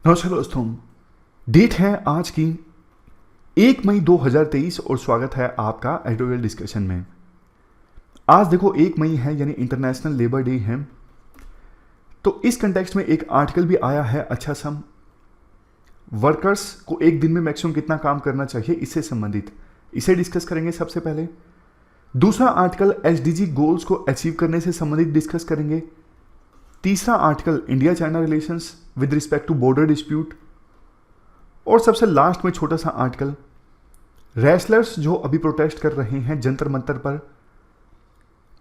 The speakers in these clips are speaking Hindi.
नमस्कार दोस्तों। डेट है आज की 1 मई 2023 और स्वागत है आपका एडिटोरियल डिस्कशन में। आज देखो 1 मई है यानी इंटरनेशनल लेबर डे है। तो इस कंटेक्स्ट में एक आर्टिकल भी आया है अच्छा सा, वर्कर्स को एक दिन में मैक्सिमम कितना काम करना चाहिए इससे संबंधित, इसे डिस्कस करेंगे सबसे पहले। दूसरा आर्टिकल एसडीजी गोल्स को अचीव करने से संबंधित डिस्कस करेंगे। तीसरा article India China relations with respect to border dispute. और सबसे लास्ट में छोटा सा आर्टिकल, रेसलर्स जो अभी प्रोटेस्ट कर रहे हैं जंतर मंतर पर,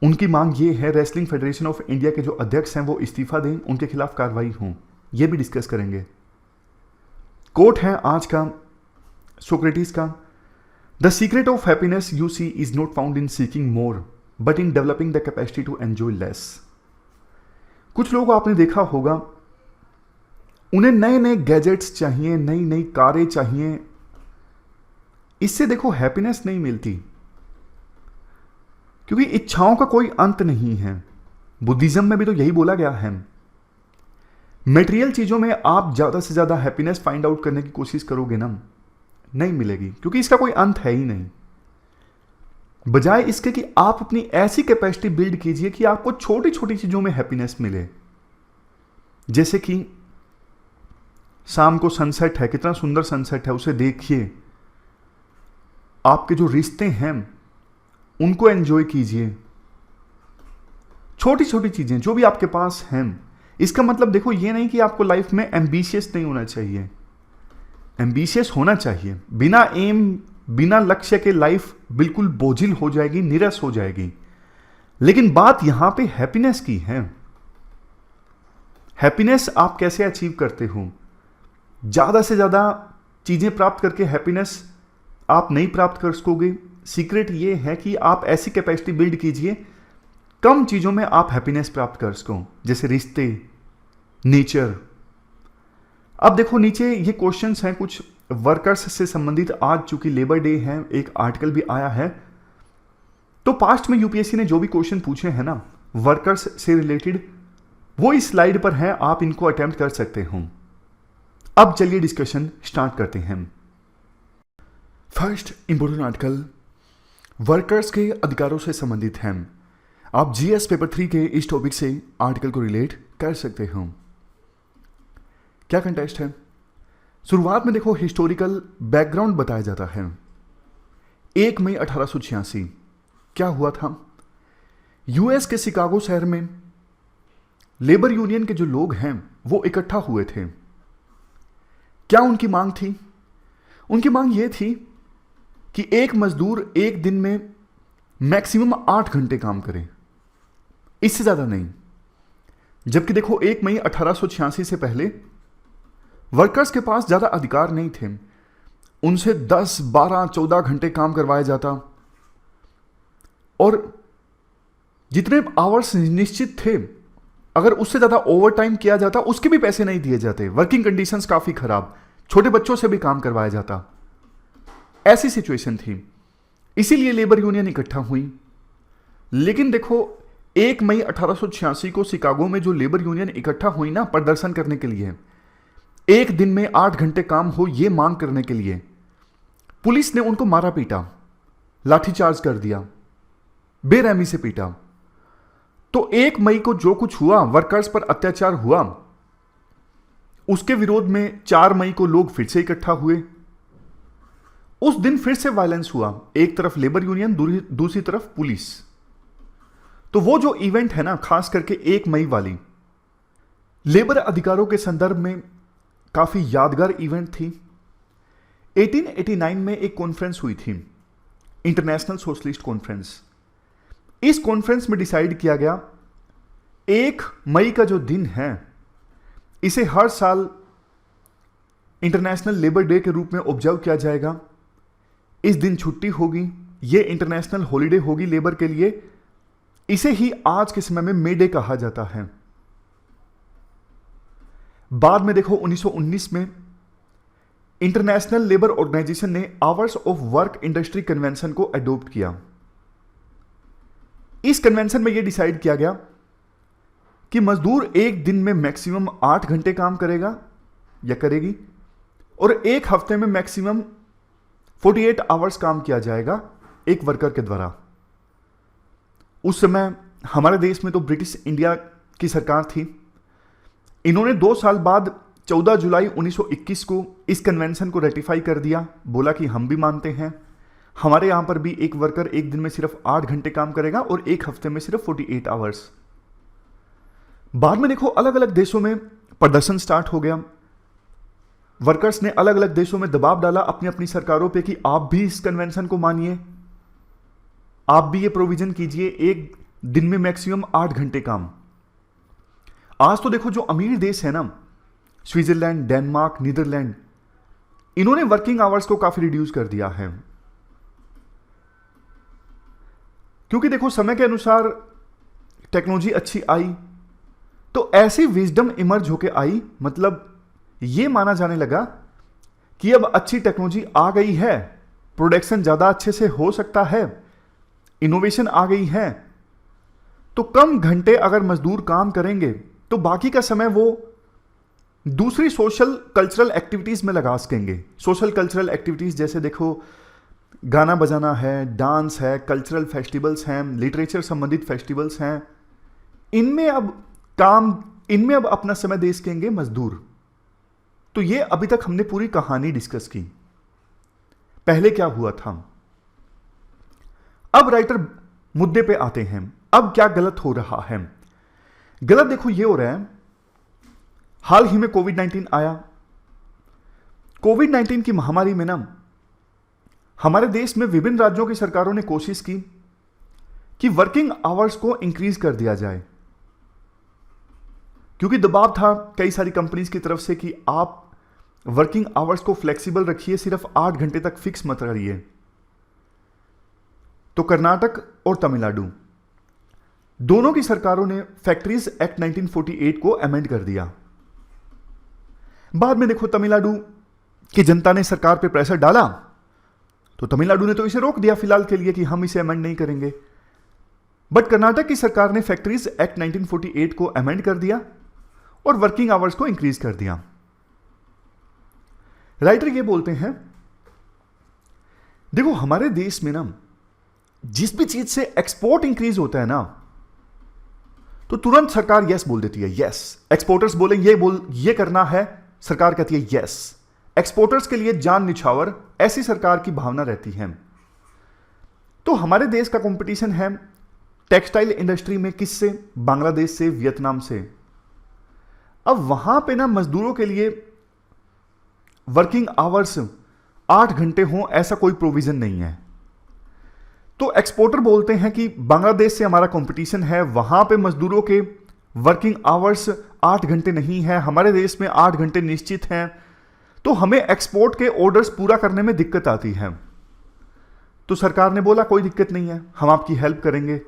उनकी मांग ये है रेसलिंग फेडरेशन ऑफ इंडिया के जो अध्यक्ष हैं वो इस्तीफा दें, उनके खिलाफ कार्रवाई हो, ये भी डिस्कस करेंगे। कोट है आज का सोक्रेटिस का, the secret of happiness you see is not found in seeking more but in developing the capacity to enjoy less. कुछ लोग आपने देखा होगा, उन्हें नए नए गैजेट्स चाहिए, नई नई कारें चाहिए, इससे देखो हैप्पीनेस नहीं मिलती, क्योंकि इच्छाओं का कोई अंत नहीं है। बुद्धिज्म में भी तो यही बोला गया है। मटेरियल चीजों में आप ज्यादा से ज्यादा हैप्पीनेस फाइंड आउट करने की कोशिश करोगे ना, नहीं मिलेगी, क्योंकि इसका कोई अंत है ही नहीं। बजाय इसके कि आप अपनी ऐसी कैपेसिटी बिल्ड कीजिए कि आपको छोटी छोटी चीजों में हैप्पीनेस मिले। जैसे कि शाम को सनसेट है, कितना सुंदर सनसेट है, उसे देखिए। आपके जो रिश्ते हैं उनको एंजॉय कीजिए। छोटी छोटी चीजें जो भी आपके पास हैं। इसका मतलब देखो ये नहीं कि आपको लाइफ में एम्बिशियस नहीं होना चाहिए, एम्बिशियस होना चाहिए। बिना एम, बिना लक्ष्य के लाइफ बिल्कुल बोझिल हो जाएगी, नीरस हो जाएगी। लेकिन बात यहां पे हैप्पीनेस की है। हैप्पीनेस आप कैसे अचीव करते हो? ज्यादा से ज्यादा चीजें प्राप्त करके हैप्पीनेस आप नहीं प्राप्त कर सकोगे। सीक्रेट ये है कि आप ऐसी कैपेसिटी बिल्ड कीजिए, कम चीजों में आप हैप्पीनेस प्राप्त कर सको, जैसे रिश्ते, नेचर। अब देखो नीचे ये क्वेश्चंस हैं कुछ वर्कर्स से संबंधित। आज चूंकि लेबर डे है, एक आर्टिकल भी आया है। तो पास्ट में यूपीएससी ने जो भी क्वेश्चन पूछे हैं ना वर्कर्स से रिलेटेड, वो इस स्लाइड पर है, आप इनको अटेम्प्ट कर सकते हो। अब चलिए डिस्कशन स्टार्ट करते हैं। फर्स्ट इंपोर्टेंट आर्टिकल वर्कर्स के अधिकारों से संबंधित है। आप जीएस पेपर 3 के इस टॉपिक से आर्टिकल को रिलेट कर सकते हो। क्या कंटेक्स्ट है? शुरुआत में देखो हिस्टोरिकल बैकग्राउंड बताया जाता है। 1 मई 1886 क्या हुआ था? यूएस के शिकागो शहर में लेबर यूनियन के जो लोग हैं वो इकट्ठा हुए थे। क्या उनकी मांग थी? उनकी मांग यह थी कि एक मजदूर एक दिन में मैक्सिमम 8 घंटे काम करे, इससे ज्यादा नहीं। जबकि देखो 1 मई 1886 से पहले वर्कर्स के पास ज्यादा अधिकार नहीं थे। उनसे 10, 12, 14 घंटे काम करवाया जाता और जितने आवर्स निश्चित थे, अगर उससे ज्यादा ओवर टाइम किया जाता उसके भी पैसे नहीं दिए जाते। वर्किंग कंडीशंस काफी खराब, छोटे बच्चों से भी काम करवाया जाता। ऐसी सिचुएशन थी, इसीलिए लेबर यूनियन इकट्ठा हुई। लेकिन देखो 1 मई 1886 को शिकागो में जो लेबर यूनियन इकट्ठा हुई ना प्रदर्शन करने के लिए, एक दिन में 8 घंटे काम हो यह मांग करने के लिए, पुलिस ने उनको मारा पीटा, लाठीचार्ज कर दिया, बेरहमी से पीटा। तो 1 मई को जो कुछ हुआ, वर्कर्स पर अत्याचार हुआ, उसके विरोध में 4 मई को लोग फिर से इकट्ठा हुए। उस दिन फिर से वायलेंस हुआ, एक तरफ लेबर यूनियन, दूसरी तरफ पुलिस। तो वो जो इवेंट है ना, खास करके 1 मई वाली, लेबर अधिकारों के संदर्भ में काफी यादगार इवेंट थी। 1889 में एक कॉन्फ्रेंस हुई थी, इंटरनेशनल सोशलिस्ट कॉन्फ्रेंस। इस कॉन्फ्रेंस में डिसाइड किया गया 1 मई का जो दिन है इसे हर साल इंटरनेशनल लेबर डे के रूप में ऑब्जर्व किया जाएगा। इस दिन छुट्टी होगी, यह इंटरनेशनल हॉलिडे होगी लेबर के लिए। इसे ही आज के समय में मे डे कहा जाता है। बाद में देखो 1919 में इंटरनेशनल लेबर ऑर्गेनाइजेशन ने hours of work industry convention को अडॉप्ट किया। इस कन्वेंशन में यह डिसाइड किया गया कि मजदूर एक दिन में मैक्सिमम 8 घंटे काम करेगा या करेगी, और एक हफ्ते में मैक्सिमम 48 आवर्स काम किया जाएगा एक वर्कर के द्वारा। उस समय हमारे देश में तो ब्रिटिश इंडिया की सरकार थी। इन्होंने 2 साल बाद 14 जुलाई 1921 को इस कन्वेंशन को रेटिफाई कर दिया, बोला कि हम भी मानते हैं, हमारे यहां पर भी एक वर्कर एक दिन में सिर्फ 8 घंटे काम करेगा और एक हफ्ते में सिर्फ 48 आवर्स। बाद में देखो अलग अलग देशों में प्रदर्शन स्टार्ट हो गया। वर्कर्स ने अलग अलग देशों में दबाव डाला अपनी अपनी सरकारों पे कि आप भी इस कन्वेंशन को मानिए, आप भी ये प्रोविजन कीजिए, एक दिन में मैक्सिमम 8 घंटे काम। आज तो देखो जो अमीर देश है ना, स्विट्जरलैंड, डेनमार्क, नीदरलैंड, इन्होंने वर्किंग आवर्स को काफी रिड्यूस कर दिया है, क्योंकि देखो समय के अनुसार टेक्नोलॉजी अच्छी आई, तो ऐसी विजडम इमर्ज होके आई, मतलब ये माना जाने लगा कि अब अच्छी टेक्नोलॉजी आ गई है, प्रोडक्शन ज्यादा अच्छे से हो सकता है, इनोवेशन आ गई है, तो कम घंटे अगर मजदूर काम करेंगे तो बाकी का समय वो दूसरी सोशल कल्चरल एक्टिविटीज में लगा सकेंगे। सोशल कल्चरल एक्टिविटीज जैसे देखो गाना बजाना है, डांस है, कल्चरल फेस्टिवल्स हैं, लिटरेचर संबंधित फेस्टिवल्स हैं, इनमें अब अपना समय दे सकेंगे मजदूर। तो ये अभी तक हमने पूरी कहानी डिस्कस की, पहले क्या हुआ था। अब राइटर मुद्दे पे आते हैं, अब क्या गलत हो रहा है। गलत देखो ये हो रहा है, हाल ही में कोविड-19 आया। कोविड-19 की महामारी में ना हमारे देश में विभिन्न राज्यों की सरकारों ने कोशिश की कि वर्किंग आवर्स को इंक्रीज कर दिया जाए, क्योंकि दबाव था कई सारी कंपनीज की तरफ से कि आप वर्किंग आवर्स को फ्लेक्सिबल रखिए, सिर्फ 8 घंटे तक फिक्स मत करिए। तो कर्नाटक और तमिलनाडु दोनों की सरकारों ने फैक्ट्रीज एक्ट 1948 को अमेंड कर दिया। बाद में देखो तमिलनाडु की जनता ने सरकार पे प्रेशर डाला, तो तमिलनाडु ने तो इसे रोक दिया फिलहाल के लिए कि हम इसे अमेंड नहीं करेंगे। बट कर्नाटक की सरकार ने फैक्ट्रीज एक्ट 1948 को अमेंड कर दिया और वर्किंग आवर्स को इंक्रीज कर दिया। राइटर ये बोलते हैं, देखो हमारे देश में ना जिस भी चीज से एक्सपोर्ट इंक्रीज होता है ना, तो तुरंत सरकार यस बोल देती है। यस, एक्सपोर्टर्स बोले ये करना है, सरकार कहती है यस। एक्सपोर्टर्स के लिए जान निछावर, ऐसी सरकार की भावना रहती है। तो हमारे देश का कंपटीशन है टेक्सटाइल इंडस्ट्री में किससे? बांग्लादेश से, वियतनाम से। अब वहां पे ना मजदूरों के लिए वर्किंग आवर्स 8 घंटे हों ऐसा कोई प्रोविजन नहीं है। तो एक्सपोर्टर बोलते हैं कि बांग्लादेश से हमारा कंपटीशन है, वहां पे मजदूरों के वर्किंग आवर्स 8 घंटे नहीं है, हमारे देश में 8 घंटे निश्चित हैं, तो हमें एक्सपोर्ट के ऑर्डर्स पूरा करने में दिक्कत आती है। तो सरकार ने बोला कोई दिक्कत नहीं है, हम आपकी हेल्प करेंगे।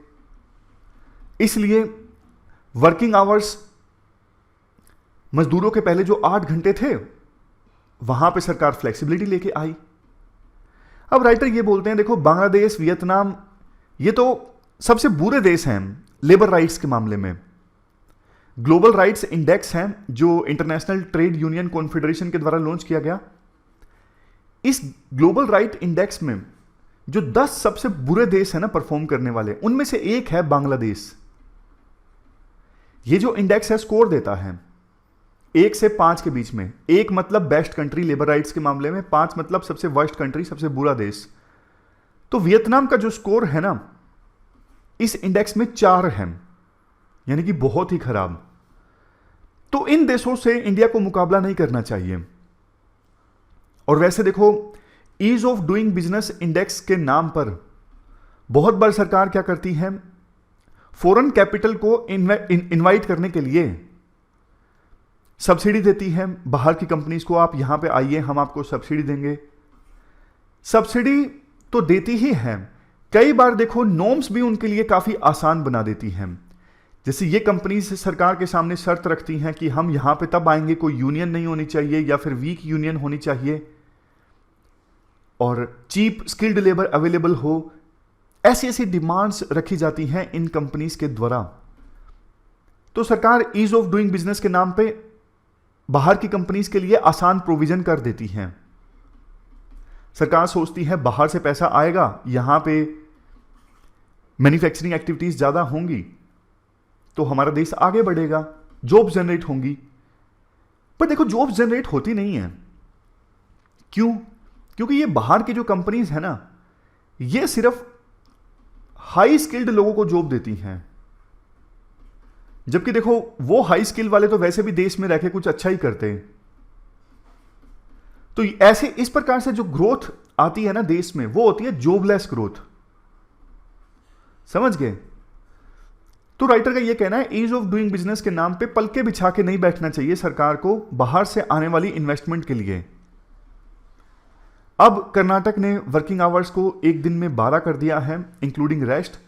इसलिए वर्किंग आवर्स मजदूरों के पहले जो 8 घंटे थे वहां पे सरकार फ्लेक्सिबिलिटी लेके आई। अब राइटर ये बोलते हैं, देखो बांग्लादेश, वियतनाम, ये तो सबसे बुरे देश हैं लेबर राइट्स के मामले में। ग्लोबल राइट्स इंडेक्स है जो इंटरनेशनल ट्रेड यूनियन कॉन्फेडरेशन के द्वारा लॉन्च किया गया। इस ग्लोबल राइट इंडेक्स में जो 10 सबसे बुरे देश है ना परफॉर्म करने वाले, उनमें से एक है बांग्लादेश। ये जो इंडेक्स है स्कोर देता है 1 से 5 के बीच में। 1 मतलब बेस्ट कंट्री लेबर राइट्स के मामले में, 5 मतलब सबसे वर्स्ट कंट्री, सबसे बुरा देश। तो वियतनाम का जो स्कोर है ना इस इंडेक्स में 4 है, यानी कि बहुत ही खराब। तो इन देशों से इंडिया को मुकाबला नहीं करना चाहिए। और वैसे देखो ease of doing business index के नाम पर बहुत बार सरकार क्या करती है, फॉरेन कैपिटल को इनवाइट करने के लिए सब्सिडी देती है बाहर की कंपनीज को, आप यहां पे आइए, हम आपको सब्सिडी देंगे। सब्सिडी तो देती ही है, कई बार देखो नॉर्म्स भी उनके लिए काफी आसान बना देती हैं। जैसे ये कंपनीज सरकार के सामने शर्त रखती हैं कि हम यहां पे तब आएंगे, कोई यूनियन नहीं होनी चाहिए या फिर वीक यूनियन होनी चाहिए, और चीप स्किल्ड लेबर अवेलेबल हो। ऐसी ऐसी डिमांड्स रखी जाती हैं इन कंपनीज के द्वारा। तो सरकार ईज ऑफ डूइंग बिजनेस के नाम पे बाहर की कंपनीज के लिए आसान प्रोविजन कर देती हैं। सरकार सोचती है बाहर से पैसा आएगा, यहां पे मैन्युफैक्चरिंग एक्टिविटीज ज्यादा होंगी तो हमारा देश आगे बढ़ेगा, जॉब जनरेट होंगी। पर देखो जॉब जनरेट होती नहीं है। क्यों? क्योंकि ये बाहर की जो कंपनीज है ना, ये सिर्फ हाई स्किल्ड लोगों को जॉब देती हैं। जबकि देखो वो हाई स्किल वाले तो वैसे भी देश में रह के कुछ अच्छा ही करते हैं। तो ऐसे इस प्रकार से जो ग्रोथ आती है ना देश में, वो होती है जॉबलेस ग्रोथ। समझ गए? तो राइटर का यह कहना है ईज ऑफ डूइंग बिजनेस के नाम पे पलके बिछा के नहीं बैठना चाहिए सरकार को बाहर से आने वाली इन्वेस्टमेंट के लिए। अब कर्नाटक ने वर्किंग आवर्स को एक दिन में 12 कर दिया है इंक्लूडिंग रेस्ट,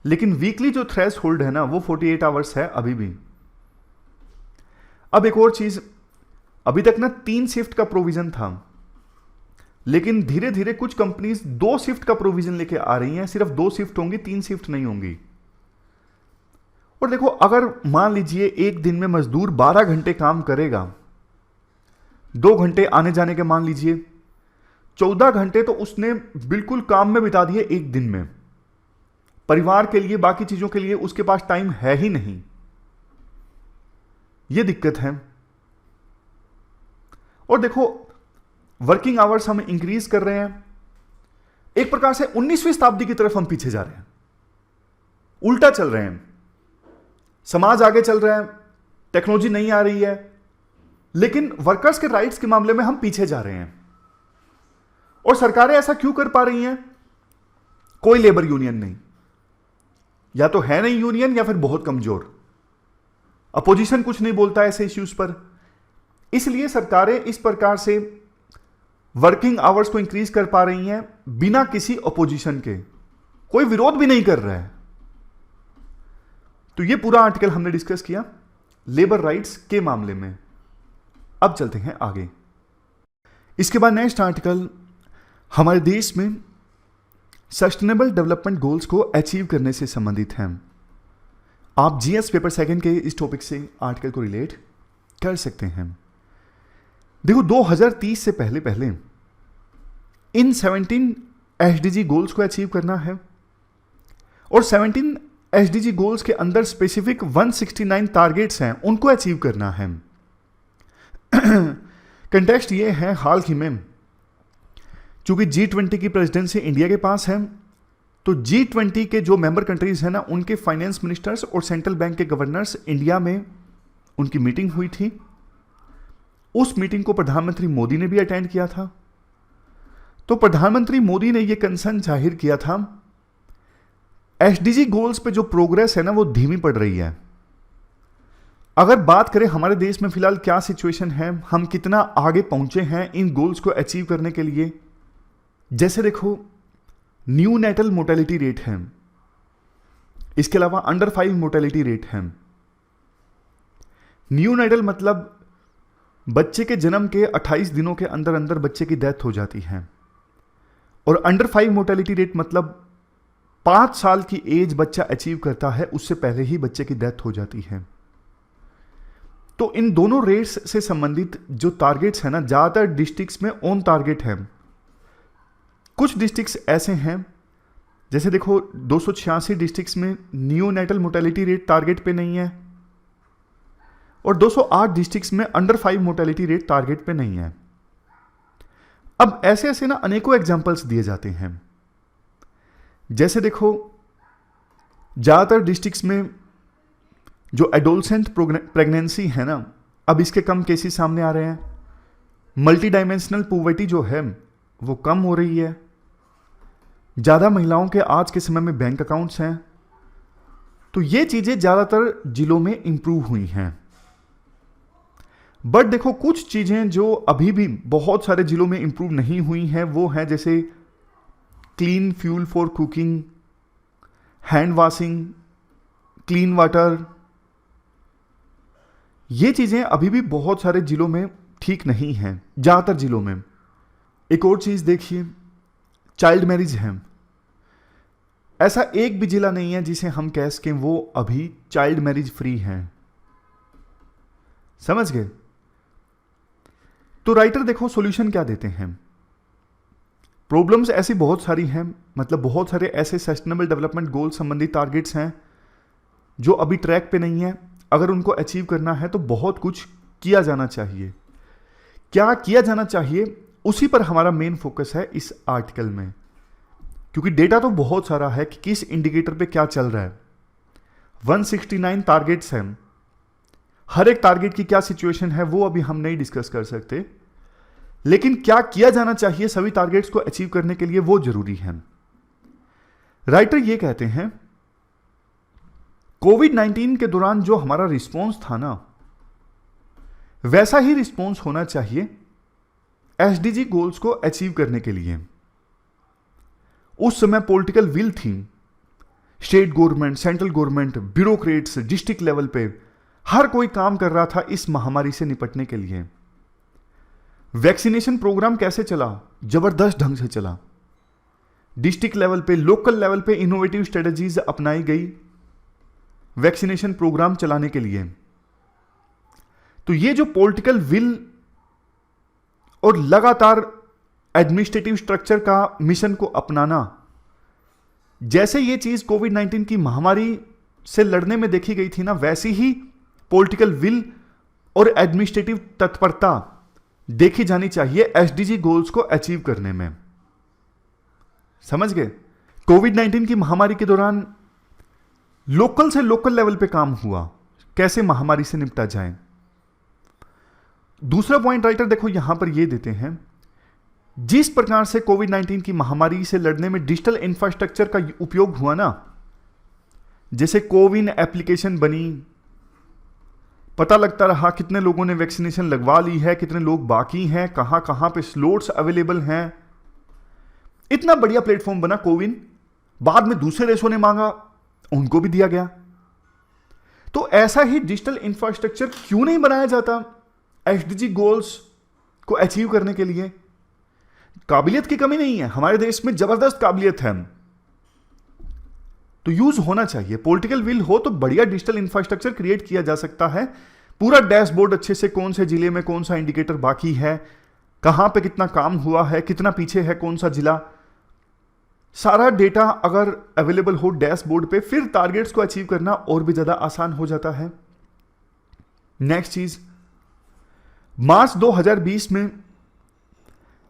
लेकिन वीकली जो थ्रेश होल्ड है ना वो 48 आवर्स है अभी भी। अब एक और चीज, अभी तक ना 3 शिफ्ट का प्रोविजन था, लेकिन धीरे धीरे कुछ कंपनीज 2 शिफ्ट का प्रोविजन लेके आ रही हैं। सिर्फ 2 शिफ्ट होंगी, 3 शिफ्ट नहीं होंगी। और देखो अगर मान लीजिए एक दिन में मजदूर 12 घंटे काम करेगा, 2 घंटे आने जाने के मान लीजिए, 14 घंटे तो उसने बिल्कुल काम में बिता दिए एक दिन में। परिवार के लिए, बाकी चीजों के लिए उसके पास टाइम है ही नहीं। यह दिक्कत है। और देखो वर्किंग आवर्स हम इंक्रीज कर रहे हैं, एक प्रकार से 19वीं शताब्दी की तरफ हम पीछे जा रहे हैं, उल्टा चल रहे हैं। समाज आगे चल रहा है, टेक्नोलॉजी नहीं आ रही है, लेकिन वर्कर्स के राइट्स के मामले में हम पीछे जा रहे हैं। और सरकारें ऐसा क्यों कर पा रही हैं? कोई लेबर यूनियन नहीं, या तो है नहीं यूनियन या फिर बहुत कमजोर। अपोजिशन कुछ नहीं बोलता ऐसे इश्यूज पर। इसलिए सरकारें इस प्रकार से वर्किंग आवर्स को इंक्रीज कर पा रही हैं बिना किसी अपोजिशन के। कोई विरोध भी नहीं कर रहा है। तो यह पूरा आर्टिकल हमने डिस्कस किया लेबर राइट्स के मामले में। अब चलते हैं आगे। इसके बाद नेक्स्ट आर्टिकल हमारे देश में सस्टेनेबल डेवलपमेंट गोल्स को अचीव करने से संबंधित है। आप जीएस पेपर सेकंड के इस टॉपिक से आर्टिकल को रिलेट कर सकते हैं। देखो 2030 से पहले पहले इन 17 एसडीजी गोल्स को अचीव करना है, और 17 एसडीजी गोल्स के अंदर स्पेसिफिक 169 टारगेट्स हैं, उनको अचीव करना है। कंटेक्स्ट ये है, हाल ही में चूंकि G20 की प्रेसिडेंसी इंडिया के पास है, तो G20 के जो मेंबर कंट्रीज हैं ना, उनके फाइनेंस मिनिस्टर्स और सेंट्रल बैंक के गवर्नर्स इंडिया में उनकी मीटिंग हुई थी। उस मीटिंग को प्रधानमंत्री मोदी ने भी अटेंड किया था। तो प्रधानमंत्री मोदी ने यह कंसर्न जाहिर किया था एसडीजी गोल्स पे जो प्रोग्रेस है ना वो धीमी पड़ रही है। अगर बात करें हमारे देश में फिलहाल क्या सिचुएशन है, हम कितना आगे पहुंचे हैं इन गोल्स को अचीव करने के लिए, जैसे देखो न्यू नेटल मोर्टेलिटी रेट है, इसके अलावा अंडर 5 मोर्टेलिटी रेट है। न्यू नेटल मतलब बच्चे के जन्म के 28 दिनों के अंदर अंदर बच्चे की डेथ हो जाती है, और अंडर 5 मोर्टेलिटी रेट मतलब 5 साल की एज बच्चा अचीव करता है उससे पहले ही बच्चे की डेथ हो जाती है। तो इन दोनों रेट्स से संबंधित जो टारगेट्स हैं ना, ज्यादातर डिस्ट्रिक्ट्स में ऑन टारगेट है। कुछ डिस्ट्रिक्ट्स ऐसे हैं, जैसे देखो 286 डिस्ट्रिक्ट्स में neonatal mortality rate target पे नहीं है, और 208 डिस्ट्रिक्ट्स में अंडर 5 मोर्टेलिटी रेट टारगेट पे नहीं है। अब ऐसे ऐसे ना अनेकों एग्जांपल्स दिए जाते हैं। जैसे देखो ज्यादातर डिस्ट्रिक्ट्स में जो एडोलसेंट प्रेगनेंसी है ना, अब इसके कम केसेस सामने आ रहे हैं। मल्टी डायमेंशनल पॉवर्टी जो है वो कम हो रही है। ज्यादा महिलाओं के आज के समय में बैंक अकाउंट्स हैं। तो ये चीजें ज्यादातर जिलों में इंप्रूव हुई हैं। बट देखो कुछ चीजें जो अभी भी बहुत सारे जिलों में इंप्रूव नहीं हुई हैं, वो है जैसे clean fuel for cooking, hand washing, clean water. ये चीजें अभी भी बहुत सारे जिलों में ठीक नहीं हैं, ज्यादातर जिलों में। एक और चीज देखिए, चाइल्ड मैरिज है। ऐसा एक भी जिला नहीं है जिसे हम कह सकें वो अभी चाइल्ड मैरिज फ्री है। समझ गए? तो राइटर देखो सॉल्यूशन क्या देते हैं। प्रॉब्लम्स ऐसी बहुत सारी हैं, मतलब बहुत सारे ऐसे सस्टेनेबल डेवलपमेंट गोल संबंधी टारगेट्स हैं जो अभी ट्रैक पे नहीं है। अगर उनको अचीव करना है तो बहुत कुछ किया जाना चाहिए। क्या किया जाना चाहिए, उसी पर हमारा मेन फोकस है इस आर्टिकल में, क्योंकि डेटा तो बहुत सारा है कि किस इंडिकेटर पे क्या चल रहा है। 169 टारगेट्स हैं, हर एक टारगेट की क्या सिचुएशन है वो अभी हम नहीं डिस्कस कर सकते, लेकिन क्या किया जाना चाहिए सभी टारगेट्स को अचीव करने के लिए वो जरूरी है। राइटर ये कहते हैं कोविड-19 के दौरान जो हमारा रिस्पॉन्स था ना, वैसा ही रिस्पॉन्स होना चाहिए एसडीजी गोल्स को अचीव करने के लिए। उस समय पॉलिटिकल विल थी, state government, central government, bureaucrats, district level पे हर कोई काम कर रहा था इस महामारी से निपटने के लिए। वैक्सीनेशन प्रोग्राम कैसे चला? जबरदस्त ढंग से चला। डिस्ट्रिक्ट लेवल पे, लोकल लेवल पे इनोवेटिव स्ट्रेटजीज अपनाई गई वैक्सीनेशन प्रोग्राम चलाने के लिए। तो ये जो पॉलिटिकल विल और लगातार एडमिनिस्ट्रेटिव स्ट्रक्चर का मिशन को अपनाना, जैसे ये चीज कोविड-19 की महामारी से लड़ने में देखी गई थी ना, वैसी ही पॉलिटिकल विल और एडमिनिस्ट्रेटिव तत्परता देखी जानी चाहिए एसडीजी गोल्स को अचीव करने में। समझ गए? कोविड-19 की महामारी के दौरान लोकल से लोकल लेवल पे काम हुआ, कैसे महामारी से निपटा जाए। दूसरा पॉइंट राइटर देखो यहां पर ये देते हैं, जिस प्रकार से कोविड-19 की महामारी से लड़ने में डिजिटल इंफ्रास्ट्रक्चर का उपयोग हुआ ना, जैसे कोविन एप्लीकेशन बनी, पता लगता रहा कितने लोगों ने वैक्सीनेशन लगवा ली है, कितने लोग बाकी हैं, कहां कहां पे स्लॉट्स अवेलेबल हैं। इतना बढ़िया प्लेटफॉर्म बना कोविन। बाद में दूसरे देशों ने मांगा, उनको भी दिया गया। तो ऐसा ही डिजिटल इंफ्रास्ट्रक्चर क्यों नहीं बनाया जाता एसडीजी गोल्स को अचीव करने के लिए? काबिलियत की कमी नहीं है, हमारे देश में जबरदस्त काबिलियत है, तो यूज होना चाहिए। पॉलिटिकल विल हो तो बढ़िया डिजिटल इंफ्रास्ट्रक्चर क्रिएट किया जा सकता है। पूरा डैशबोर्ड अच्छे से, कौन से जिले में कौन सा इंडिकेटर बाकी है, कहां पे कितना काम हुआ है, कितना पीछे है कौन सा जिला, सारा डेटा अगर अवेलेबल हो डैशबोर्ड पे, फिर टारगेट्स को अचीव करना और भी ज्यादा आसान हो जाता है। नेक्स्ट चीज, मार्च 2020 में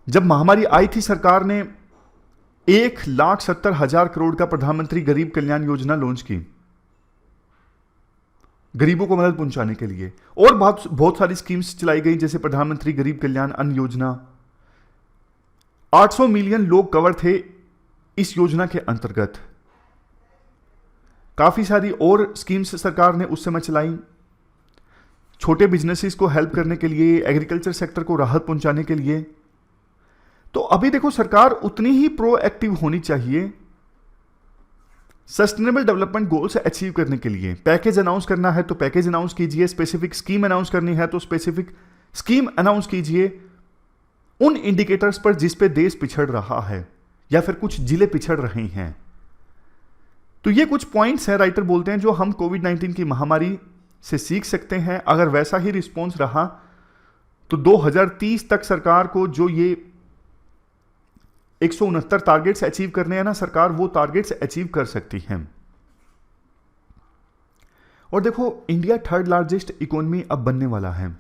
जब महामारी आई थी, सरकार ने 1,70,000 करोड़ का प्रधानमंत्री गरीब कल्याण योजना लॉन्च की, गरीबों को मदद पहुंचाने के लिए। और बहुत सारी स्कीम्स चलाई गई, जैसे प्रधानमंत्री गरीब कल्याण अन्न योजना। 800 मिलियन लोग कवर थे इस योजना के अंतर्गत। काफी सारी और स्कीम्स सरकार ने उस समय चलाई, छोटे बिजनेसेस को हेल्प करने के लिए, एग्रीकल्चर सेक्टर को राहत पहुंचाने के लिए। तो अभी देखो सरकार उतनी ही प्रोएक्टिव होनी चाहिए सस्टेनेबल डेवलपमेंट गोल्स अचीव करने के लिए। पैकेज अनाउंस करना है तो पैकेज अनाउंस कीजिए, स्पेसिफिक स्कीम अनाउंस करनी है तो स्पेसिफिक स्कीम अनाउंस कीजिए उन इंडिकेटर्स पर जिस पे देश पिछड़ रहा है या फिर कुछ जिले पिछड़ रहे हैं। तो ये कुछ पॉइंट्स हैं, राइटर बोलते हैं, जो हम कोविड-19 की महामारी से सीख सकते हैं। अगर वैसा ही रिस्पॉन्स रहा तो 2030 तक सरकार को जो ये 169 टारगेट्स अचीव करने हैं ना, सरकार वो टारगेट्स अचीव कर सकती है। और देखो इंडिया 3rd लार्जेस्ट इकोनॉमी अब बनने वाला है,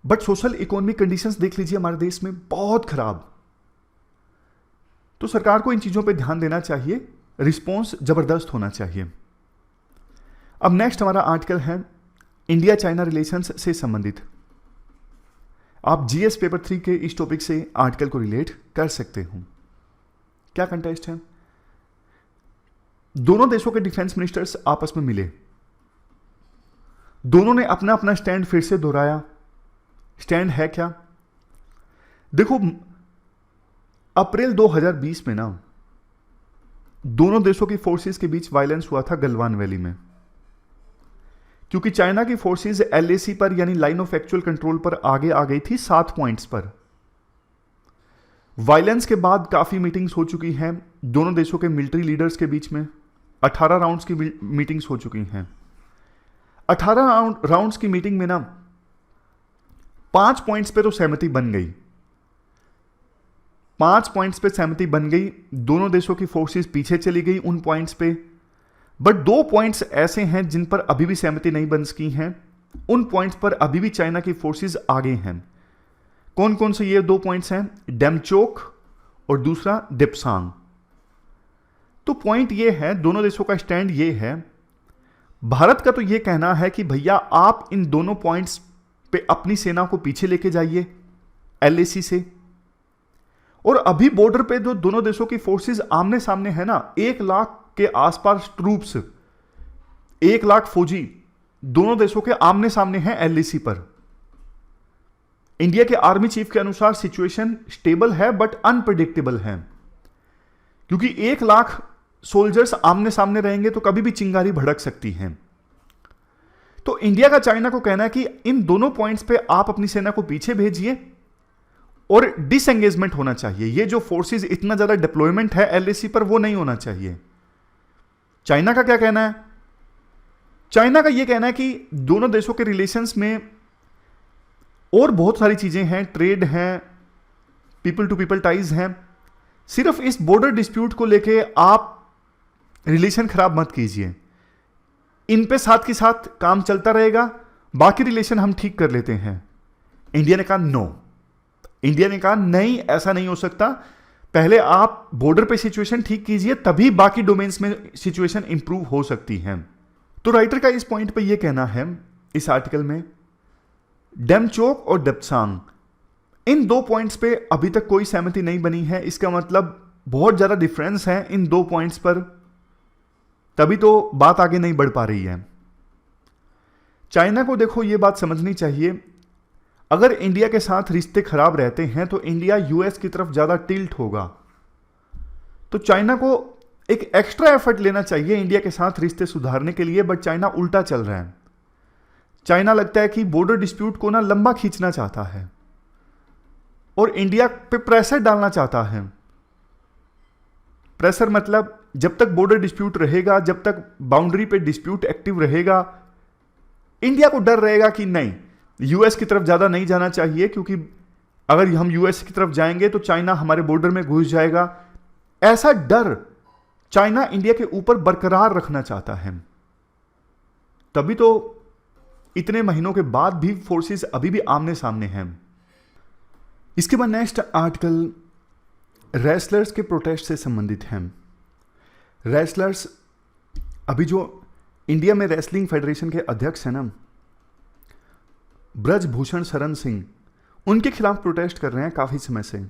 बट सोशल इकोनॉमिक कंडीशंस देख लीजिए हमारे देश में बहुत खराब। तो सरकार को इन चीजों पे ध्यान देना चाहिए, रिस्पॉन्स जबरदस्त होना चाहिए। अब नेक्स्ट हमारा आर्टिकल है इंडिया चाइना रिलेशंस से संबंधित। आप जीएस पेपर 3 के इस टॉपिक से आर्टिकल को रिलेट कर सकते हो। क्या कंटेस्ट है? दोनों देशों के डिफेंस मिनिस्टर्स आपस में मिले, दोनों ने अपना अपना स्टैंड फिर से दोहराया। स्टैंड है क्या? देखो अप्रैल 2020 में ना दोनों देशों की फोर्सेस के बीच वायलेंस हुआ था गलवान वैली में, क्योंकि चाइना की फोर्सेस एलएसी पर यानी लाइन ऑफ एक्चुअल कंट्रोल पर आगे आ गई थी 7 पॉइंट्स पर। वायलेंस के बाद काफी मीटिंग्स हो चुकी हैं दोनों देशों के मिलिट्री लीडर्स के बीच में। 18 राउंड्स की मीटिंग्स हो चुकी हैं। 18 राउंड्स की मीटिंग में ना 5 पॉइंट्स पे तो सहमति बन गई, 5 पॉइंट्स पे सहमति बन गई, दोनों देशों की फोर्सेस पीछे चली गई उन पॉइंट्स पे। बट 2 पॉइंट्स ऐसे हैं जिन पर अभी भी सहमति नहीं बन सकी हैं, उन पॉइंट्स पर अभी भी चाइना की फोर्सेस आगे हैं। कौन कौन से ये 2 पॉइंट्स हैं? डेमचोक और दूसरा दिप्सांग। तो पॉइंट ये है, दोनों देशों का स्टैंड ये है, भारत का तो ये कहना है कि भैया आप इन दोनों पॉइंट्स पे अपनी सेना को पीछे लेके जाइए एलएसी से। और अभी बॉर्डर पे जो दोनों देशों की फोर्सेस आमने सामने है ना, 1 लाख के आसपास ट्रूप्स, 1 लाख फौजी दोनों देशों के आमने सामने हैं एलएसी पर। इंडिया के आर्मी चीफ के अनुसार सिचुएशन स्टेबल है बट अनप्रेडिक्टेबल है, क्योंकि 1 लाख सोल्जर्स आमने सामने रहेंगे तो कभी भी चिंगारी भड़क सकती है। तो इंडिया का चाइना को कहना है कि इन दोनों पॉइंट्स पे आप अपनी सेना को पीछे भेजिए और डिसएंगेजमेंट होना चाहिए। ये जो फोर्सेस इतना ज्यादा डिप्लॉयमेंट है एलएसी पर, वो नहीं होना चाहिए। चाइना का क्या कहना है? चाइना का यह कहना है कि दोनों देशों के रिलेशंस में और बहुत सारी चीजें हैं, ट्रेड हैं, पीपल टू पीपल टाइज हैं, सिर्फ इस बॉर्डर डिस्प्यूट को लेके आप रिलेशन खराब मत कीजिए। इन पे साथ के साथ काम चलता रहेगा, बाकी रिलेशन हम ठीक कर लेते हैं। इंडिया ने कहा नो, इंडिया ने कहा नहीं, ऐसा नहीं हो सकता, पहले आप बॉर्डर पे सिचुएशन ठीक कीजिए, तभी बाकी डोमेन्स में सिचुएशन इंप्रूव हो सकती है। तो राइटर का इस पॉइंट पे यह कहना है इस आर्टिकल में, डेमचोक और दिप्सांग, इन 2 पॉइंट्स पे अभी तक कोई सहमति नहीं बनी है। इसका मतलब बहुत ज्यादा डिफरेंस है इन 2 पॉइंट्स पर, तभी तो बात आगे नहीं बढ़ पा रही है। चाइना को देखो ये बात समझनी चाहिए, अगर इंडिया के साथ रिश्ते खराब रहते हैं तो इंडिया यूएस की तरफ ज्यादा टिल्ट होगा। तो चाइना को एक एक्स्ट्रा एफर्ट लेना चाहिए इंडिया के साथ रिश्ते सुधारने के लिए, बट चाइना उल्टा चल रहा है। चाइना लगता है कि बॉर्डर डिस्प्यूट को ना लंबा खींचना चाहता है और इंडिया पे प्रेशर डालना चाहता है। प्रेशर मतलब जब तक बॉर्डर डिस्प्यूट रहेगा, जब तक बाउंड्री पे डिस्प्यूट एक्टिव रहेगा, इंडिया को डर रहेगा कि नहीं, यूएस की तरफ ज्यादा नहीं जाना चाहिए, क्योंकि अगर हम यूएस की तरफ जाएंगे तो चाइना हमारे बॉर्डर में घुस जाएगा। ऐसा डर चाइना इंडिया के ऊपर बरकरार रखना चाहता है। तभी तो इतने महीनों के बाद भी फोर्सेस अभी भी आमने सामने हैं। इसके बाद नेक्स्ट आर्टिकल रेसलर्स के प्रोटेस्ट से संबंधित है। रेसलर्स, अभी जो इंडिया में रेसलिंग फेडरेशन के अध्यक्ष हैं ना, ब्रजभूषण शरण सिंह, उनके खिलाफ प्रोटेस्ट कर रहे हैं काफी समय से।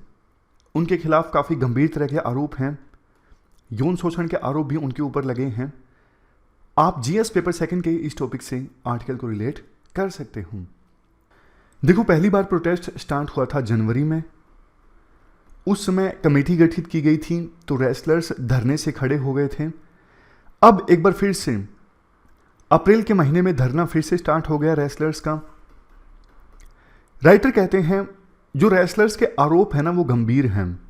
उनके खिलाफ काफी गंभीर तरह के आरोप हैं, यौन शोषण के आरोप भी उनके ऊपर लगे हैं। आप जीएस पेपर सेकंड के इस टॉपिक से आर्टिकल को रिलेट कर सकते हो। देखो, पहली बार प्रोटेस्ट स्टार्ट हुआ था जनवरी में। उस समय कमेटी गठित की गई थी तो रेसलर्स धरने से खड़े हो गए थे। अब एक बार फिर से अप्रैल के महीने में धरना फिर से स्टार्ट हो गया रेसलर्स का। राइटर कहते हैं जो रेसलर्स के आरोप है ना, वो गंभीर हैं।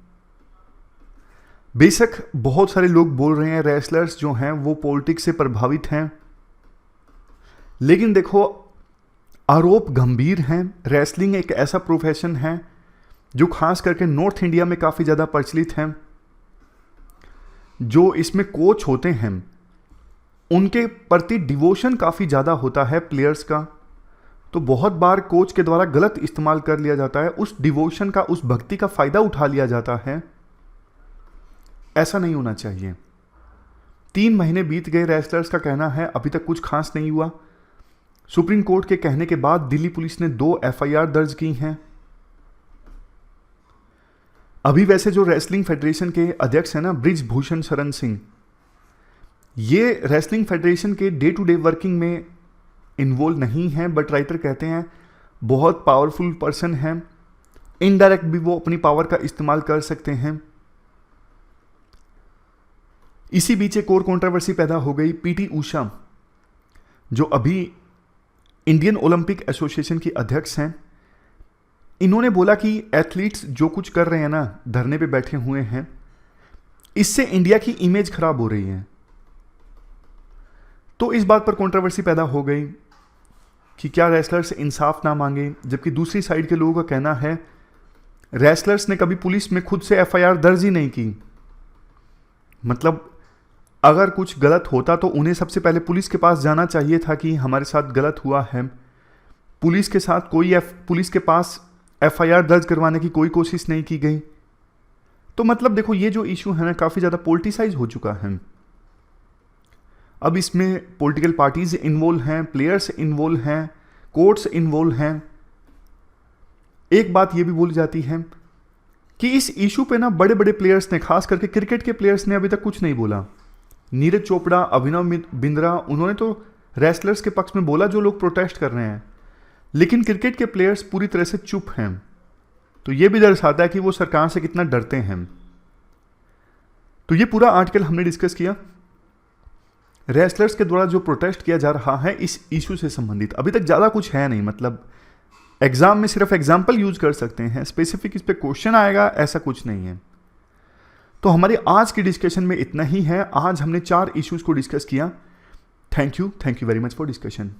बेशक बहुत सारे लोग बोल रहे हैं रेसलर्स जो हैं वो पॉलिटिक्स से प्रभावित हैं, लेकिन देखो आरोप गंभीर हैं। रेसलिंग एक ऐसा प्रोफेशन है जो खास करके नॉर्थ इंडिया में काफ़ी ज़्यादा प्रचलित है। जो इसमें कोच होते हैं उनके प्रति डिवोशन काफ़ी ज़्यादा होता है प्लेयर्स का, तो बहुत बार कोच के द्वारा गलत इस्तेमाल कर लिया जाता है, उस डिवोशन का, उस भक्ति का फ़ायदा उठा लिया जाता है। ऐसा नहीं होना चाहिए। 3 महीने बीत गए, रेसलर्स का कहना है अभी तक कुछ खास नहीं हुआ। सुप्रीम कोर्ट के कहने के बाद दिल्ली पुलिस ने 2 एफआईआर दर्ज की हैं। अभी वैसे जो रेसलिंग फेडरेशन के अध्यक्ष हैं ना, ब्रिजभूषण शरण सिंह, ये रेसलिंग फेडरेशन के डे टू डे वर्किंग में इन्वॉल्व नहीं हैं, बट राइटर कहते हैं बहुत पावरफुल पर्सन हैं, इनडायरेक्ट भी वो अपनी पावर का इस्तेमाल कर सकते हैं। इसी बीच एक और कंट्रोवर्सी पैदा हो गई। पीटी उषा, जो अभी इंडियन ओलंपिक एसोसिएशन की अध्यक्ष हैं, इन्होंने बोला कि एथलीट्स जो कुछ कर रहे हैं ना, धरने पे बैठे हुए हैं, इससे इंडिया की इमेज खराब हो रही है। तो इस बात पर कंट्रोवर्सी पैदा हो गई। कि क्या रेसलर्स इंसाफ ना मांगे, जबकि दूसरी साइड के लोगों का कहना है रेसलर्स ने कभी पुलिस में खुद से एफआईआर दर्ज ही नहीं की। मतलब अगर कुछ गलत होता तो उन्हें सबसे पहले पुलिस के पास जाना चाहिए था कि हमारे साथ गलत हुआ है। पुलिस के पास एफआईआर दर्ज करवाने की कोई कोशिश नहीं की गई। तो मतलब देखो ये जो इशू है ना काफ़ी ज़्यादा पॉलिटिसाइज हो चुका है। अब इसमें पॉलिटिकल पार्टीज इन्वॉल्व हैं, प्लेयर्स इन्वॉल्व हैं, कोर्ट्स इन्वॉल्व हैं। एक बात ये भी बोली जाती है कि इस इशू पे ना बड़े बड़े प्लेयर्स ने, खास करके क्रिकेट के प्लेयर्स ने अभी तक कुछ नहीं बोला। नीरज चोपड़ा, अभिनव बिंद्रा, उन्होंने तो रेसलर्स के पक्ष में बोला जो लोग प्रोटेस्ट कर रहे हैं, लेकिन क्रिकेट के प्लेयर्स पूरी तरह से चुप हैं। तो ये भी दर्शाता है कि वो सरकार से कितना डरते हैं। तो ये पूरा आर्टिकल हमने डिस्कस किया रेसलर्स के द्वारा जो प्रोटेस्ट किया जा रहा है इस इशू से संबंधित। अभी तक ज़्यादा कुछ है नहीं, मतलब एग्जाम में सिर्फ एग्जाम्पल यूज कर सकते हैं, स्पेसिफिक इस पे क्वेश्चन आएगा ऐसा कुछ नहीं है। तो हमारी आज की डिस्कशन में इतना ही है। आज हमने 4 इश्यूज को डिस्कस किया। Thank you very much for discussion.